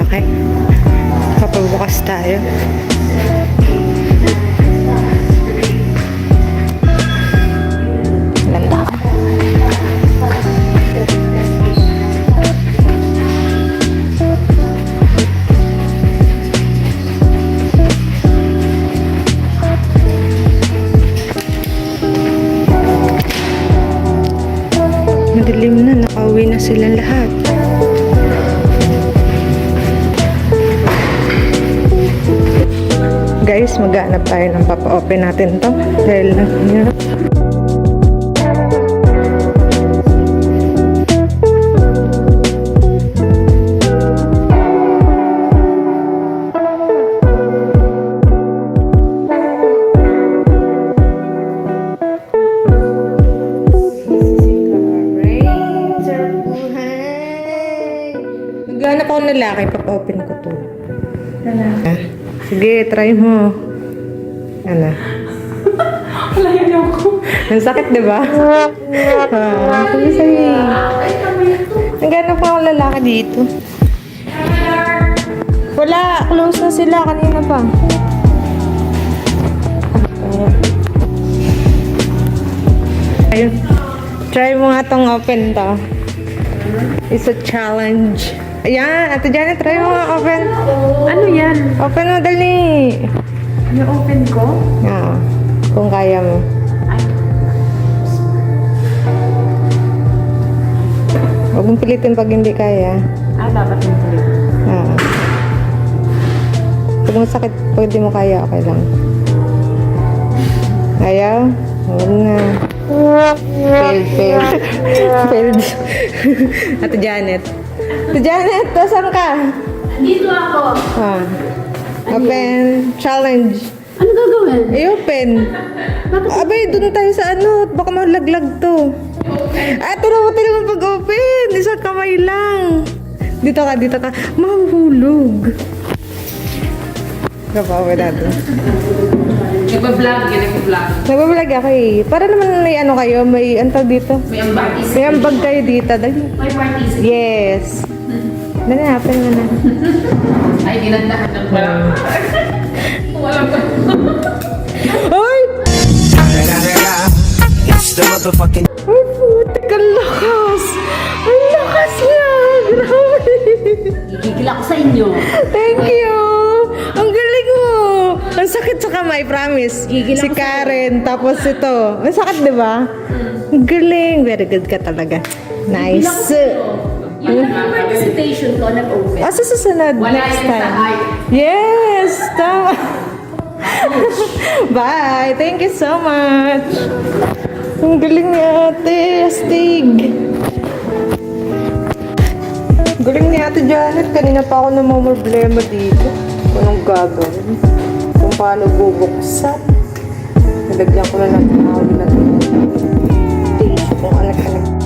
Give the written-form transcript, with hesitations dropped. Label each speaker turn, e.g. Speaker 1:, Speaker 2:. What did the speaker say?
Speaker 1: Okay. Papabukas tayo. Ganda. Madilim na, nakauwi na silang lahat. Guys, maghanap tayo ng papa-open natin to dahil hirap. Maghanap ako ng lalaki, papa-open ko to. Sige, try mo. Ano?
Speaker 2: Wala yun ako.
Speaker 1: Ang sakit, diba? Sabi sa'yo. Naghanap ko akong lalaki dito. Wala, close na sila kanina pa. Ayun. Try mo nga tong open to. It's a challenge. Ayan, Ate Janet, try mo nga open.
Speaker 2: Ano yan?
Speaker 1: Open mo, dali.
Speaker 2: Na-open ko?
Speaker 1: Oo. Kung kaya mo.
Speaker 2: Ay.
Speaker 1: Huwag mong pilitin pag hindi kaya.
Speaker 2: Dapat yung tuloy.
Speaker 1: Oo. Pag masakit, pag hindi mo kaya, okay lang. Ayaw? Huwag na. Failed. Failed. Ate Janet. Ate Janet, saan ka?
Speaker 2: Dito ako.
Speaker 1: Open challenge.
Speaker 2: Ano gagawin?
Speaker 1: I-open. Abay, dun tayo sa ano. Baka malaglag to. Tira mo pag-open. Isang kamay lang. Dito ka. Mahuhulog. Kapawa natin.
Speaker 2: Nagpa-vlog.
Speaker 1: Nagbablog ako eh. Para naman may ano kayo, may antag dito.
Speaker 2: May ambag.
Speaker 1: May ambag kayo dito. Dali.
Speaker 2: May parties.
Speaker 1: Yes. Dali, open mo na.
Speaker 2: Ay, ginandahan ng vlog. Walang ka.
Speaker 1: Ay!
Speaker 3: It's the motherfucking
Speaker 1: Ay, putik, ang lakas! Ang lakas niya! Grabe!
Speaker 2: Gigigil ako sa inyo.
Speaker 1: Thank you! Ang galing mo! Ang sakit sa kamay, promise.
Speaker 2: Gigil
Speaker 1: Si
Speaker 2: ako
Speaker 1: Karen, tapos ito. Ang sakit, di ba? Ang galing. Very good ka talaga. Nice.
Speaker 2: Yung participation ko nag-open.
Speaker 1: Sa susunod,
Speaker 2: Wala
Speaker 1: next
Speaker 2: yan sa
Speaker 1: time.
Speaker 2: height.
Speaker 1: Yes! Tama. Bye! Thank you so much! Ang galing ni ate. Astig. Galing ni ate Janet. Kanina pa ako namamroblema dito. Kung anong gagawin. Kung paano bubuksan. Nalagyan ko na ng tawag na ito. Tissue kung anak-anak.